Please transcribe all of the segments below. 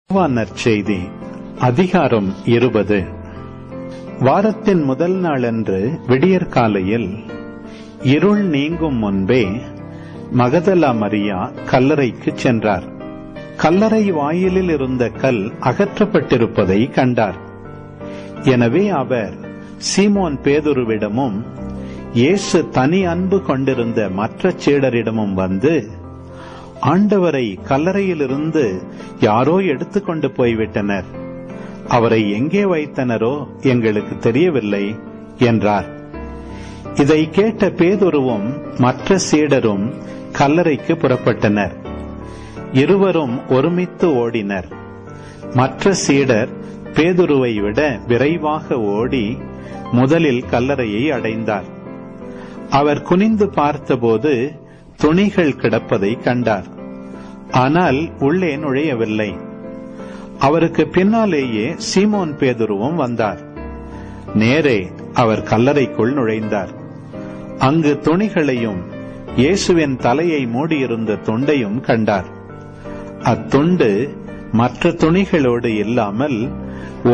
நற்செய்தி அதிகாரம் 20. வாரத்தின் முதல் நாளன்று விடியற்காலையில் இருள் நீங்கும் முன்பே மகதலா மரியா கல்லறைக்கு சென்றார். கல்லறை வாயிலில் இருந்த கல் அகற்றப்பட்டிருப்பதை கண்டார். எனவே அவர் சீமோன் பேதுருவிடமும் இயேசு தனி அன்பு கொண்டிருந்த மற்ற சீடரிடமும் வந்து, ஆண்டவரை கல்லறையிலிருந்து யாரோ எடுத்துக்கொண்டு போய்விட்டனர், அவரை எங்கே வைத்தனரோ எங்களுக்கு தெரியவில்லை என்றார். இதை கேட்ட பேதுருவும் மற்ற சீடரும் கல்லறைக்கு புறப்பட்டனர். இருவரும் ஒருமித்து ஓடினர். மற்ற சீடர் பேதுருவை விட விரைவாக ஓடி முதலில் கல்லறையை அடைந்தார். அவர் குனிந்து பார்த்தபோது துணிகள் கிடப்பதை கண்டார். ஆனால் உள்ளே நுழையவில்லை. அவருக்கு பின்னாலேயே சீமோன் பேதுருவும் வந்தார். நேரே அவர் கல்லறைக்குள் நுழைந்தார். அங்கு துணிகளையும் இயேசுவின் தலையை மூடியிருந்த துண்டையும் கண்டார். அத்துண்டு மற்ற துணிகளோடு இல்லாமல்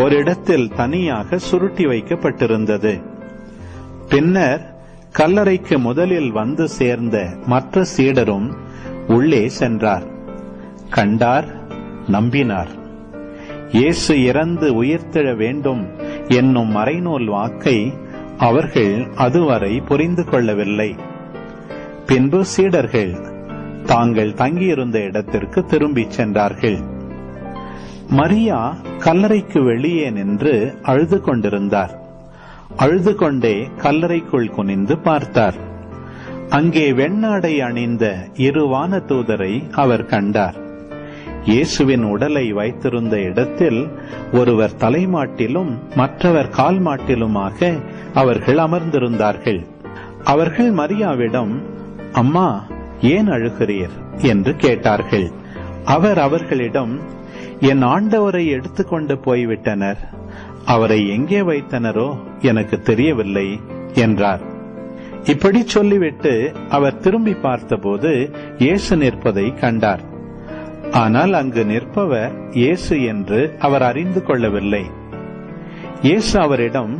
ஓரிடத்தில் தனியாக சுருட்டி வைக்கப்பட்டிருந்தது. பின்னர் கல்லறைக்கு முதலில் வந்து சேர்ந்த மற்ற சீடரும் உள்ளே சென்றார். கண்டார், நம்பினார். இயேசு இறந்து உயிர்த்தெழ வேண்டும் என்னும் மறைநூல் வாக்கை அவர்கள் அதுவரை புரிந்து கொள்ளவில்லை. பின்பு சீடர்கள் தாங்கள் தங்கியிருந்த இடத்திற்கு திரும்பிச் சென்றார்கள். மரியா கல்லறைக்கு வெளியே நின்று அழுது கொண்டிருந்தார். அழுது கொண்டே கல்லறைக்குள் குனிந்து பார்த்தார். அங்கே வெண்ணாடை அணிந்த இரு வானதூதரை அவர் கண்டார். இயேசுவின் உடலை வைத்திருந்த இடத்தில் ஒருவர் தலைமாட்டிலும் மற்றவர் கால் மாட்டிலுமாக அவர்கள் அமர்ந்திருந்தார்கள். அவர்கள் மரியாவிடம், அம்மா, ஏன் அழுகிறீர் என்று கேட்டார்கள். அவர் அவர்களிடம், என் ஆண்டவரை எடுத்துக்கொண்டு போய்விட்டனர், அவரை எங்கே வைத்தனரோ எனக்கு தெரியவில்லை என்றார். இப்படி சொல்லிவிட்டு அவர் திரும்பி பார்த்தபோது இயேசு நிற்பதை கண்டார். ஆனால் அங்கு நிற்பவர் இயேசு என்று அவர் அறிந்து கொள்ளவில்லை. இயேசு அவரிடம்,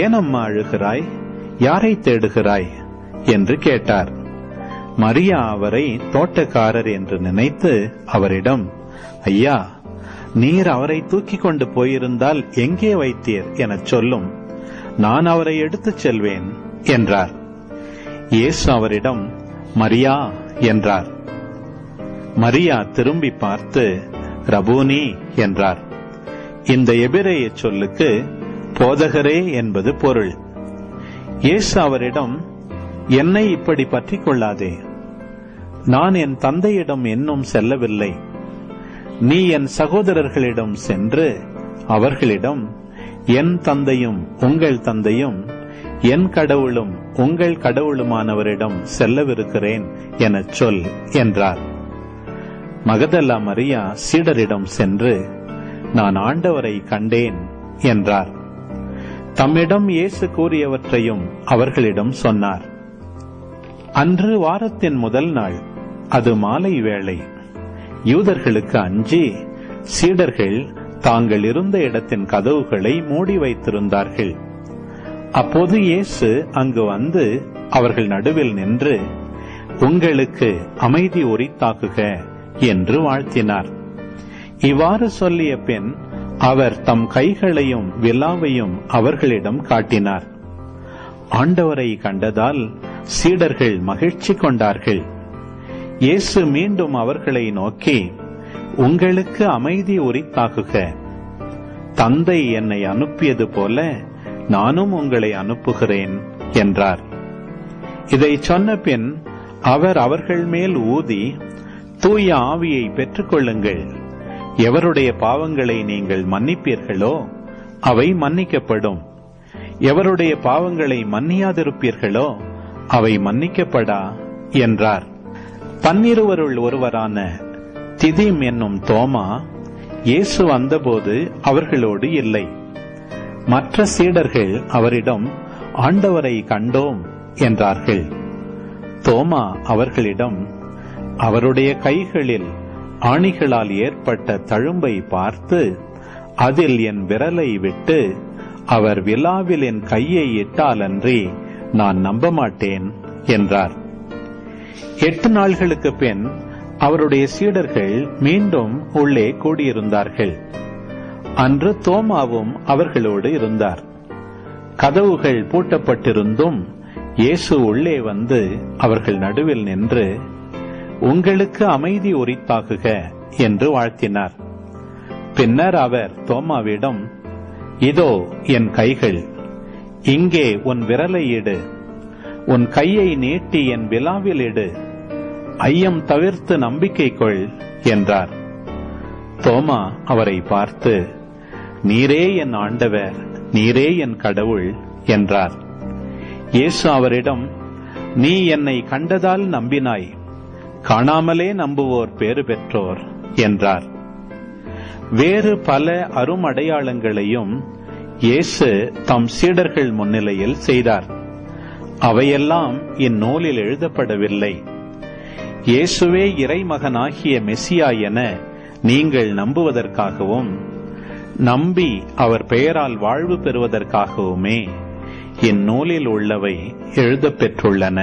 ஏனம்மா அழுகிறாய், யாரை தேடுகிறாய் என்று கேட்டார். மரியா அவரை தோட்டக்காரர் என்று நினைத்து அவரிடம், ஐயா, நீர் அவரை தூக்கி கொண்டு போயிருந்தால் எங்கே வைத்தீர் எனச் சொல்லும், நான் அவரை எடுத்துச் செல்வேன் என்றார். இயேசு அவரிடம், மரியா என்றார். மரியா திரும்பி பார்த்து ரபூனி என்றார். இந்த எபிரேய சொல்லுக்கு போதகரே என்பது பொருள். இயேசு அவரிடம், என்னை இப்படி பற்றிக் கொள்ளாதே, நான் என் தந்தையிடம் இன்னும் செல்லவில்லை. நீ என் சகோதரர்களிடம் சென்று அவர்களிடம், என் தந்தையும் உங்கள் தந்தையும் என் கடவுளும் உங்கள் கடவுளுமானவரிடம் செல்லவிருக்கிறேன் எனச் சொல் என்றார். மகதலா மரியா சீடரிடம் சென்று, நான் ஆண்டவரை கண்டேன் என்றார். தம்மிடம் இயேசு கூறியவற்றையும் அவர்களிடம் சொன்னார். அன்று வாரத்தின் முதல் நாள், அது மாலை வேளை. யூதர்களுக்கு அஞ்சி சீடர்கள் தாங்கள் இருந்த இடத்தின் கதவுகளை மூடி வைத்திருந்தார்கள். அப்போது இயேசு அங்கு வந்து அவர்கள் நடுவில் நின்று, உங்களுக்கு அமைதி உரித்தாக்குக என்று வாழ்த்தினார். இவ்வாறு சொல்லிய பின் அவர் தம் கைகளையும் விலாவையும் அவர்களிடம் காட்டினார். ஆண்டவரை கண்டதால் சீடர்கள் மகிழ்ச்சி கொண்டார்கள். இயேசு மீண்டும் அவர்களை நோக்கி, உங்களுக்கு அமைதி உரித்தாகுக. தந்தை என்னை அனுப்பியது போல நானும் உங்களை அனுப்புகிறேன் என்றார். இதை சொன்ன பின் அவர் அவர்கள் மேல் ஊதி, தூய ஆவியை பெற்றுக்கொள்ளுங்கள். எவருடைய பாவங்களை நீங்கள் மன்னிப்பீர்களோ அவை மன்னிக்கப்படும், எவருடைய பாவங்களை மன்னியாதிருப்பீர்களோ அவை மன்னிக்கப்படா என்றார். பன்னிருவருள் ஒருவரான திதிம் என்னும் தோமா இயேசு வந்தபோது அவர்களோடு இல்லை. மற்ற சீடர்கள் அவரிடம், ஆண்டவரை கண்டோம் என்றார்கள். தோமா அவர்களிடம், அவருடைய கைகளில் ஆணிகளால் ஏற்பட்ட தழும்பை பார்த்து, அதில் என் விரலை விட்டு அவர் விலாவில் என் கையை இட்டாலன்றி நான் நம்ப மாட்டேன் என்றார். 8 நாள்களுக்கு பின் அவருடைய சீடர்கள் மீண்டும் உள்ளே கூடியிருந்தார்கள். அன்று தோமாவும் அவர்களோடு இருந்தார். கதவுகள் பூட்டப்பட்டிருந்தும் இயேசு உள்ளே வந்து அவர்கள் நடுவில் நின்று, உங்களுக்கு அமைதி உரித்தாகுக என்று வாழ்த்தினார். பின்னர் அவர் தோமாவிடம், இதோ என் கைகள், இங்கே உன் விரலை இடு, உன் கையை நீட்டி என் விலாவில் இடு, ஐயம் தவிர்த்து நம்பிக்கை கொள் என்றார். தோமா அவரை பார்த்து, நீரே என் ஆண்டவர், நீரே என் கடவுள் என்றார். இயேசு அவரிடம், நீ என்னை கண்டதால் நம்பினாய், காணாமலே நம்புவோர் பேறு பெற்றோர் என்றார். வேறு பல அருமடையாளங்களையும் இயேசு தம் சீடர்கள் முன்னிலையில் செய்தார். அவையெல்லாம் இந்நூலில் எழுதப்படவில்லை. இயேசுவே இறைமகனாகிய மெசியா என நீங்கள் நம்புவதற்காகவும் நம்பி அவர் பெயரால் வாழ்வு பெறுவதற்காகவுமே இந்நூலில் உள்ளவை எழுதப்பெற்றுள்ளன.